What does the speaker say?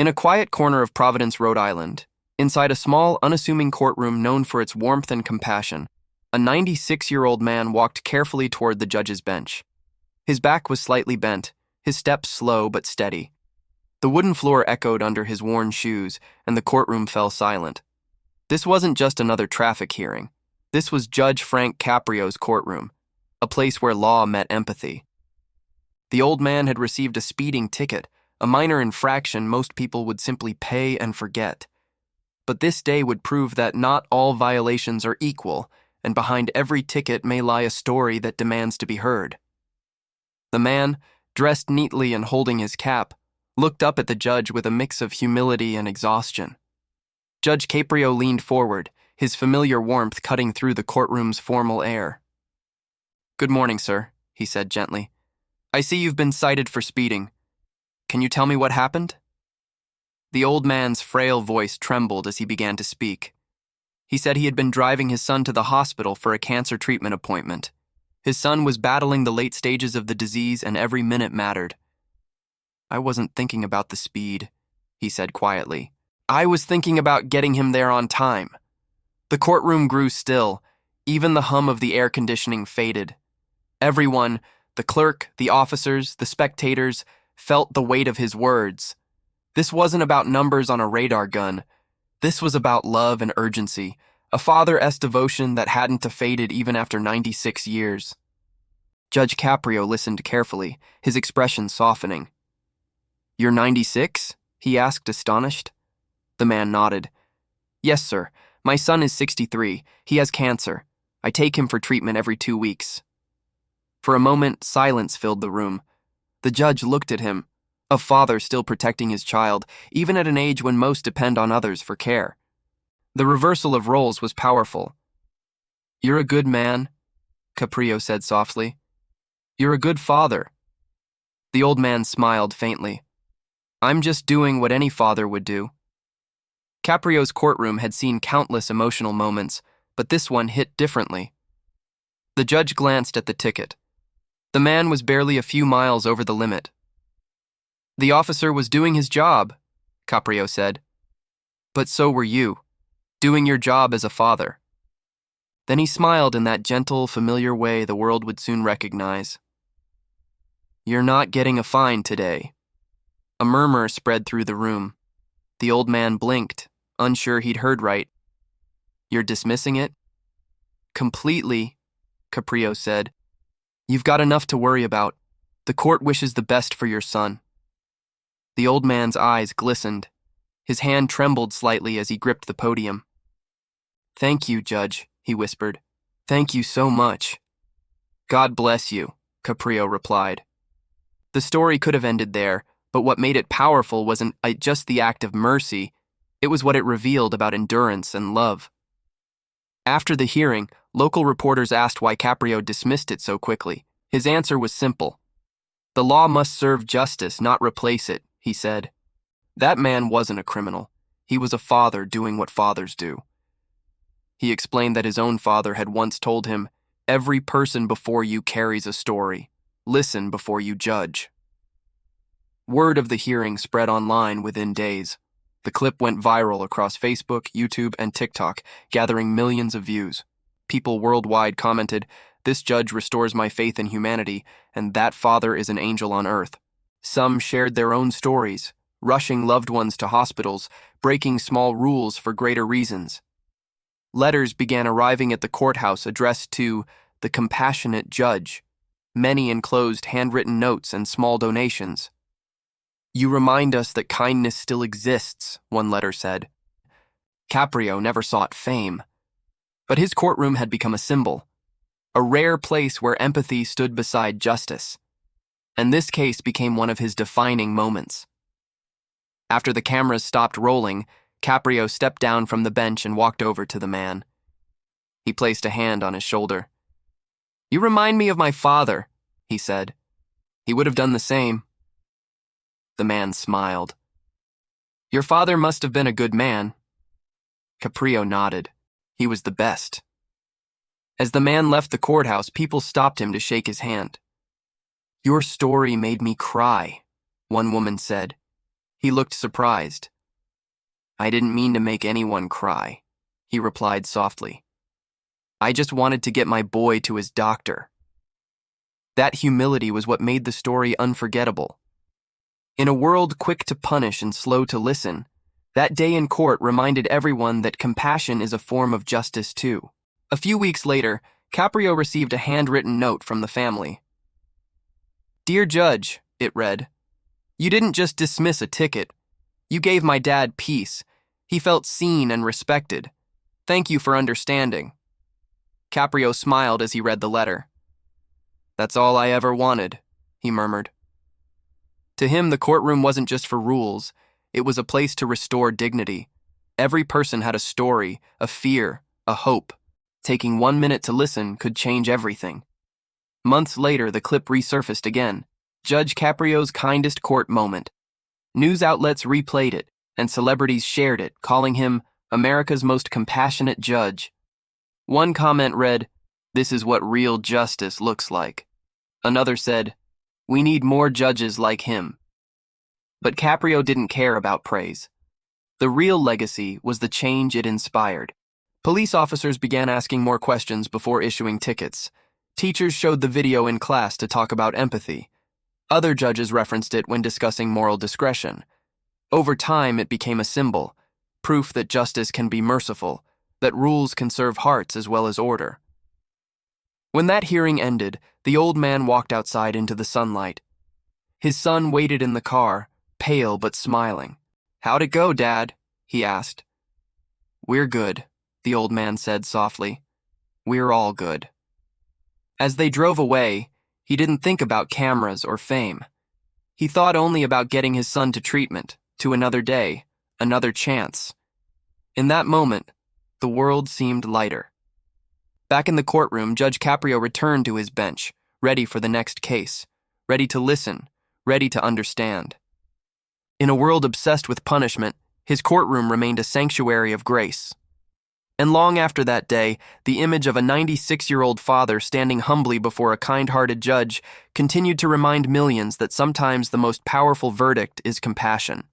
In a quiet corner of Providence, Rhode Island, inside a small, unassuming courtroom known for its warmth and compassion, a 96-year-old man walked carefully toward the judge's bench. His back was slightly bent, his steps slow but steady. The wooden floor echoed under his worn shoes, and the courtroom fell silent. This wasn't just another traffic hearing. This was Judge Frank Caprio's courtroom, a place where law met empathy. The old man had received a speeding ticket, a minor infraction most people would simply pay and forget. But this day would prove that not all violations are equal, and behind every ticket may lie a story that demands to be heard. The man, dressed neatly and holding his cap, looked up at the judge with a mix of humility and exhaustion. Judge Caprio leaned forward, his familiar warmth cutting through the courtroom's formal air. "Good morning, sir," he said gently. "I see you've been cited for speeding. Can you tell me what happened?" The old man's frail voice trembled as he began to speak. He said he had been driving his son to the hospital for a cancer treatment appointment. His son was battling the late stages of the disease, and every minute mattered. "I wasn't thinking about the speed," he said quietly. "I was thinking about getting him there on time." The courtroom grew still. Even the hum of the air conditioning faded. Everyone, the clerk, the officers, the spectators, felt the weight of his words. This wasn't about numbers on a radar gun. This was about love and urgency, a father-esque devotion that hadn't faded even after 96 years. Judge Caprio listened carefully, his expression softening. "You're 96? He asked, astonished. The man nodded. "Yes, sir. My son is 63. He has cancer. I take him for treatment every 2 weeks." For a moment, silence filled the room. The judge looked at him, a father still protecting his child, even at an age when most depend on others for care. The reversal of roles was powerful. "You're a good man," Caprio said softly. "You're a good father." The old man smiled faintly. "I'm just doing what any father would do." Caprio's courtroom had seen countless emotional moments, but this one hit differently. The judge glanced at the ticket. The man was barely a few miles over the limit. "The officer was doing his job," Caprio said. "But so were you, doing your job as a father." Then he smiled in that gentle, familiar way the world would soon recognize. "You're not getting a fine today." A murmur spread through the room. The old man blinked, unsure he'd heard right. "You're dismissing it?" "Completely," Caprio said. "You've got enough to worry about. The court wishes the best for your son." The old man's eyes glistened. His hand trembled slightly as he gripped the podium. "Thank you, Judge," he whispered. "Thank you so much." "God bless you," Caprio replied. The story could have ended there, but what made it powerful wasn't just the act of mercy, it was what it revealed about endurance and love. After the hearing, local reporters asked why Caprio dismissed it so quickly. His answer was simple. "The law must serve justice, not replace it," he said. That man wasn't a criminal. He was a father doing what fathers do. He explained that his own father had once told him, "Every person before you carries a story. Listen before you judge." Word of the hearing spread online within days. The clip went viral across Facebook, YouTube, and TikTok, gathering millions of views. People worldwide commented, "This judge restores my faith in humanity, and that father is an angel on earth." Some shared their own stories, rushing loved ones to hospitals, breaking small rules for greater reasons. Letters began arriving at the courthouse addressed to the compassionate judge. Many enclosed handwritten notes and small donations. "You remind us that kindness still exists," one letter said. Caprio never sought fame, but his courtroom had become a symbol, a rare place where empathy stood beside justice, and this case became one of his defining moments. After the cameras stopped rolling, Caprio stepped down from the bench and walked over to the man. He placed a hand on his shoulder. "You remind me of my father," he said. "He would have done the same." The man smiled. "Your father must have been a good man." Caprio nodded. He was the best. As the man left the courthouse, people stopped him to shake his hand. "Your story made me cry," one woman said. He looked surprised. "I didn't mean to make anyone cry," he replied softly. "I just wanted to get my boy to his doctor." That humility was what made the story unforgettable. In a world quick to punish and slow to listen, that day in court reminded everyone that compassion is a form of justice too. A few weeks later, Caprio received a handwritten note from the family. "Dear Judge," it read, "you didn't just dismiss a ticket. You gave my dad peace. He felt seen and respected. Thank you for understanding." Caprio smiled as he read the letter. "That's all I ever wanted," he murmured. To him, the courtroom wasn't just for rules. It was a place to restore dignity. Every person had a story, a fear, a hope. Taking 1 minute to listen could change everything. Months later, the clip resurfaced again. Judge Caprio's kindest court moment. News outlets replayed it, and celebrities shared it, calling him America's most compassionate judge. One comment read, "This is what real justice looks like." Another said, "We need more judges like him." But Caprio didn't care about praise. The real legacy was the change it inspired. Police officers began asking more questions before issuing tickets. Teachers showed the video in class to talk about empathy. Other judges referenced it when discussing moral discretion. Over time, it became a symbol, proof that justice can be merciful, that rules can serve hearts as well as order. When that hearing ended, the old man walked outside into the sunlight. His son waited in the car, pale but smiling. "How'd it go, Dad?" he asked. "We're good," the old man said softly. "We're all good." As they drove away, he didn't think about cameras or fame. He thought only about getting his son to treatment, to another day, another chance. In that moment, the world seemed lighter. Back in the courtroom, Judge Caprio returned to his bench, ready for the next case, ready to listen, ready to understand. In a world obsessed with punishment, his courtroom remained a sanctuary of grace. And long after that day, the image of a 96-year-old father standing humbly before a kind-hearted judge continued to remind millions that sometimes the most powerful verdict is compassion.